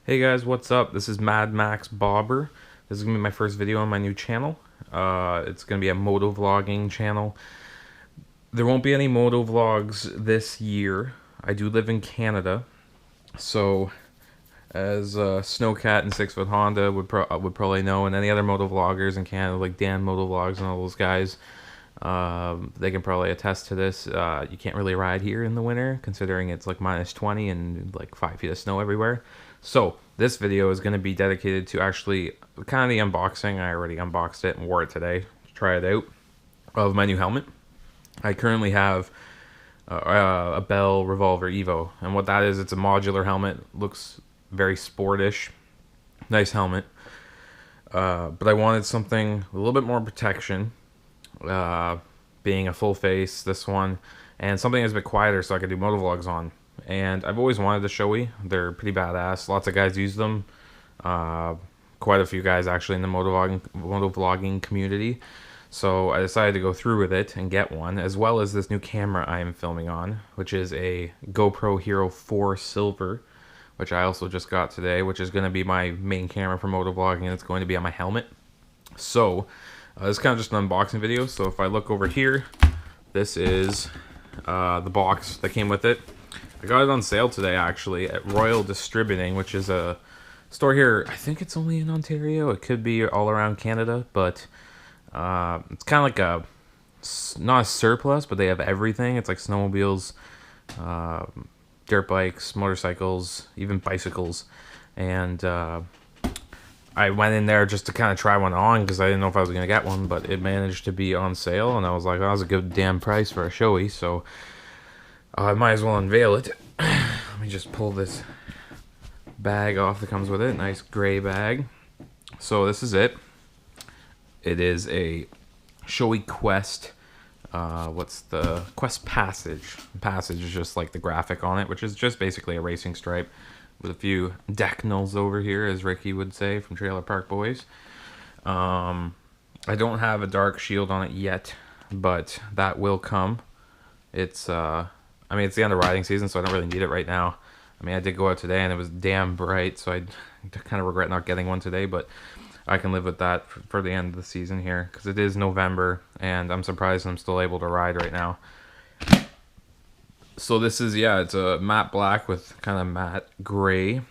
Hey guys, what's up? This is Mad Max Bobber. This is gonna be my first video on my new channel. It's gonna be a moto vlogging channel. There won't be any moto vlogs this year. I do live in Canada, so as Snowcat and 6 Foot Honda would probably know, and any other moto vloggers in Canada like Dan Moto Vlogs and all those guys, they can probably attest to this. You can't really ride here in the winter, considering it's like -20 and like 5 feet of snow everywhere. So this video is going to be dedicated to actually kind of the unboxing. I already unboxed it and wore it today to try it out, of my new helmet. I currently have a Bell Revolver Evo, and what that is, it's a modular helmet. Looks very sportish, nice helmet. But I wanted something a little bit more protection, being a full face, this one, and something that's a bit quieter so I could do motovlogs on. And I've always wanted the Shoei. They're pretty badass. Lots of guys use them. Quite a few guys actually in the motovlogging community. So I decided to go through with it and get one, as well as this new camera I am filming on, which is a GoPro Hero 4 Silver, which I also just got today, which is going to be my main camera for motovlogging, and it's going to be on my helmet. So this is kind of just an unboxing video. So if I look over here, this is the box that came with it. I got it on sale today actually at Royal Distributing, which is a store here. I think it's only in Ontario. It could be all around Canada, but it's kind of like not a surplus, but they have everything. It's like snowmobiles, dirt bikes, motorcycles, even bicycles. And I went in there just to kind of try one on because I didn't know if I was going to get one, but it managed to be on sale, and I was like, oh, that was a good damn price for a Shoei, so I might as well unveil it. Let me just pull this bag off that comes with it. Nice gray bag. So this is it. It is a Shoei Qwest. What's the Qwest Passage? Passage is just like the graphic on it, which is just basically a racing stripe with a few decnals over here, as Ricky would say from Trailer Park Boys. I don't have a dark shield on it yet, but that will come. It's I mean, it's the end of riding season, so I don't really need it right now. I mean, I did go out today and it was damn bright, so I kind of regret not getting one today, but I can live with that for the end of the season here, because it is November, and I'm surprised I'm still able to ride right now. So this is, yeah, it's a matte black with kind of matte gray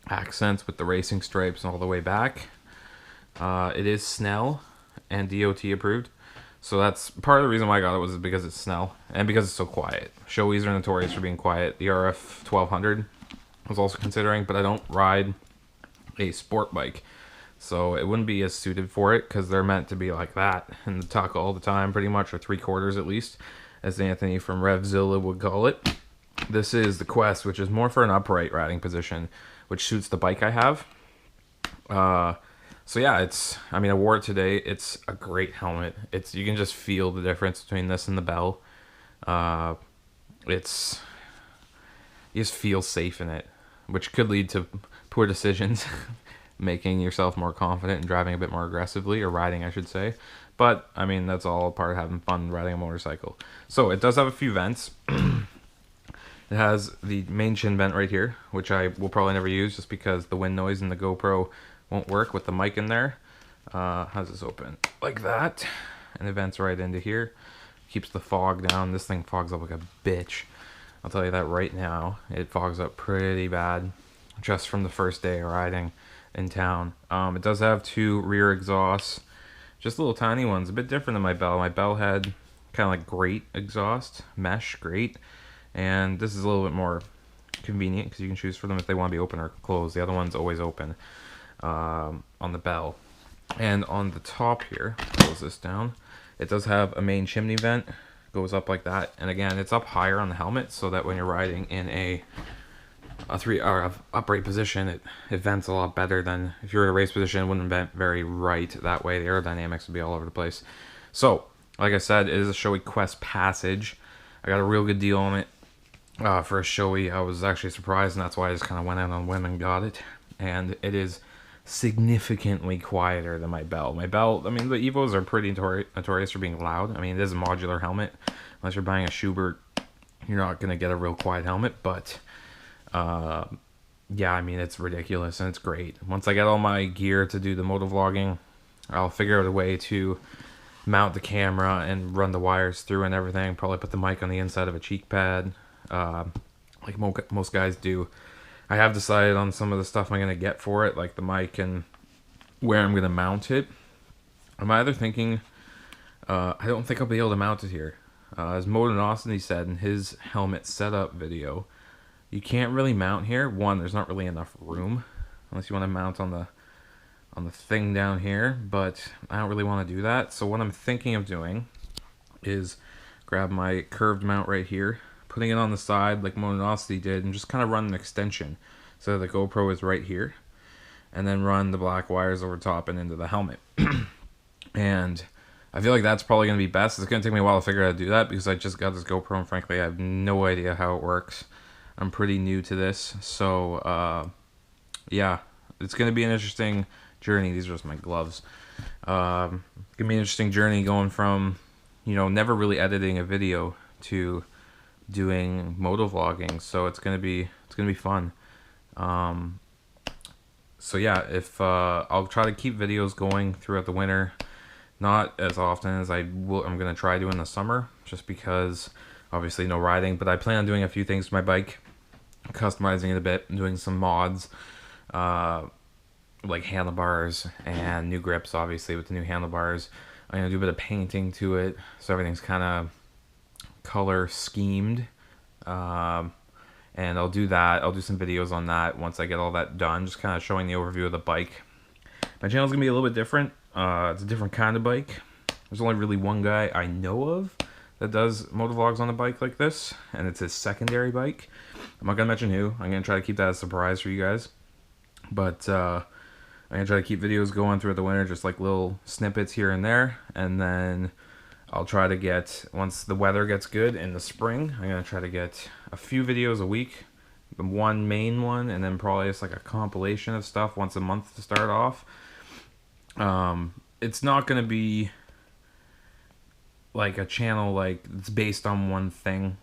accents with the racing stripes all the way back. It is Snell and DOT approved. So that's part of the reason why I got it, was because it's Snell and because it's so quiet. Shoeis are notorious for being quiet. The RF 1200 I was also considering, but I don't ride a sport bike, so it wouldn't be as suited for it, because they're meant to be like that and talk all the time pretty much, or 3/4 at least, as Anthony from Revzilla would call it. This is the Qwest, which is more for an upright riding position, which suits the bike I have. So yeah, I mean, I wore it today. It's a great helmet. You can just feel the difference between this and the Bell. You just feel safe in it, which could lead to poor decisions, making yourself more confident and driving a bit more aggressively, or riding, I should say. But I mean, that's all part of having fun riding a motorcycle. So it does have a few vents. It has the main chin vent right here, which I will probably never use just because the wind noise in the GoPro won't work with the mic in there. How's this open? Like that. And it vents right into here. Keeps the fog down. This thing fogs up like a bitch. I'll tell you that right now. It fogs up pretty bad just from the first day of riding in town. It does have 2 rear exhausts. Just little tiny ones. A bit different than my Bell. My Bell had kind of like grate exhaust. Mesh grate. And this is a little bit more convenient because you can choose for them if they want to be open or closed. The other one's always open on the Bell. And on the top here, close this down, it does have a main chimney vent. Goes up like that. And again, it's up higher on the helmet, so that when you're riding in a upright position, it vents a lot better than if you're in a race position. It wouldn't vent very right that way. The aerodynamics would be all over the place. So, like I said, it is a Shoei Qwest Passage. I got a real good deal on it. For a Shoei, I was actually surprised, and that's why I just kind of went out on a whim and got it. And it is significantly quieter than my Bell. My Bell, I mean, the Evos are pretty notorious for being loud. I mean, it is a modular helmet. Unless you're buying a Schubert, you're not going to get a real quiet helmet, but yeah, I mean, it's ridiculous and it's great. Once I get all my gear to do the motovlogging, I'll figure out a way to mount the camera and run the wires through and everything. Probably put the mic on the inside of a cheek pad, like most guys do. I have decided on some of the stuff I'm going to get for it, like the mic and where I'm going to mount it. I'm either thinking, I don't think I'll be able to mount it here. As Modonosity said in his helmet setup video, you can't really mount here. One, there's not really enough room, unless you want to mount on the thing down here, but I don't really want to do that. So what I'm thinking of doing is grab my curved mount right here, putting it on the side like Modonosity did, and just kind of run an extension so the GoPro is right here, and then run the black wires over top and into the helmet. And I feel like that's probably going to be best. It's going to take me a while to figure out how to do that because I just got this GoPro and frankly I have no idea how it works. I'm pretty new to this, so yeah, it's going to be an interesting journey. These are just my gloves. Gonna be an interesting journey going from, you know, never really editing a video to doing motovlogging. So it's gonna be fun. So yeah, if I'll try to keep videos going throughout the winter, not as often as I'm gonna try to in the summer, just because obviously no riding. But I plan on doing a few things to my bike, customizing it a bit, doing some mods. Like handlebars and new grips, obviously, with the new handlebars. I'm going to do a bit of painting to it, so everything's kind of color schemed. And I'll do that. I'll do some videos on that once I get all that done, just kind of showing the overview of the bike. My channel's going to be a little bit different. It's a different kind of bike. There's only really one guy I know of that does motovlogs on a bike like this, and it's his secondary bike. I'm not going to mention who. I'm going to try to keep that a surprise for you guys. But I'm going to try to keep videos going throughout the winter, just like little snippets here and there. And then I'll try to get, once the weather gets good in the spring, I'm going to try to get a few videos a week. One main one, and then probably just like a compilation of stuff once a month to start off. It's not going to be like a channel like it's based on one thing.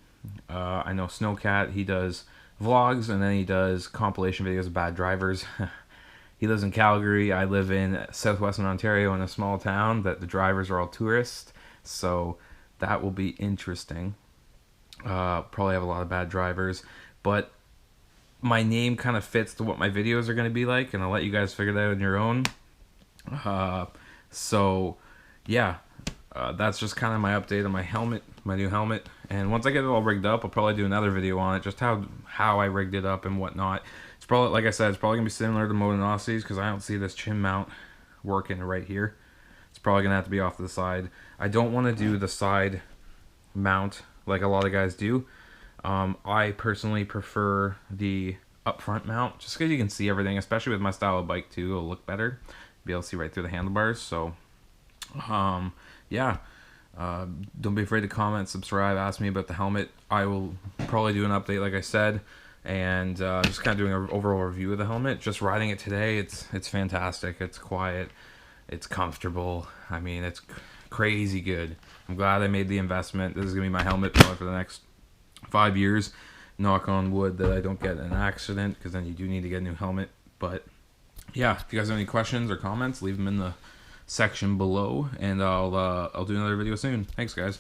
I know Snowcat, he does vlogs, and then he does compilation videos of bad drivers. He lives in Calgary. I live in southwestern Ontario in a small town that the drivers are all tourists. So that will be interesting. Probably have a lot of bad drivers. But my name kind of fits to what my videos are going to be like. And I'll let you guys figure that out on your own. So yeah, that's just kind of my update on my helmet, my new helmet. And once I get it all rigged up, I'll probably do another video on it. Just how I rigged it up and whatnot. It's probably, like I said, it's probably going to be similar to Motonosity's because I don't see this chin mount working right here. It's probably going to have to be off to the side. I don't want to do the side mount like a lot of guys do. I personally prefer the up front mount just because you can see everything, especially with my style of bike too. It'll look better. Be able to see right through the handlebars. So, yeah. Don't be afraid to comment, subscribe, ask me about the helmet. I will probably do an update, like I said. And just kind of doing an overall review of the helmet. Just riding it today, it's fantastic. It's quiet, it's comfortable. I mean, it's crazy good. I'm glad I made the investment. This is gonna be my helmet probably for the next 5 years. Knock on wood that I don't get an accident, because then you do need to get a new helmet. But yeah, if you guys have any questions or comments, leave them in the section below, and I'll do another video soon. Thanks, guys.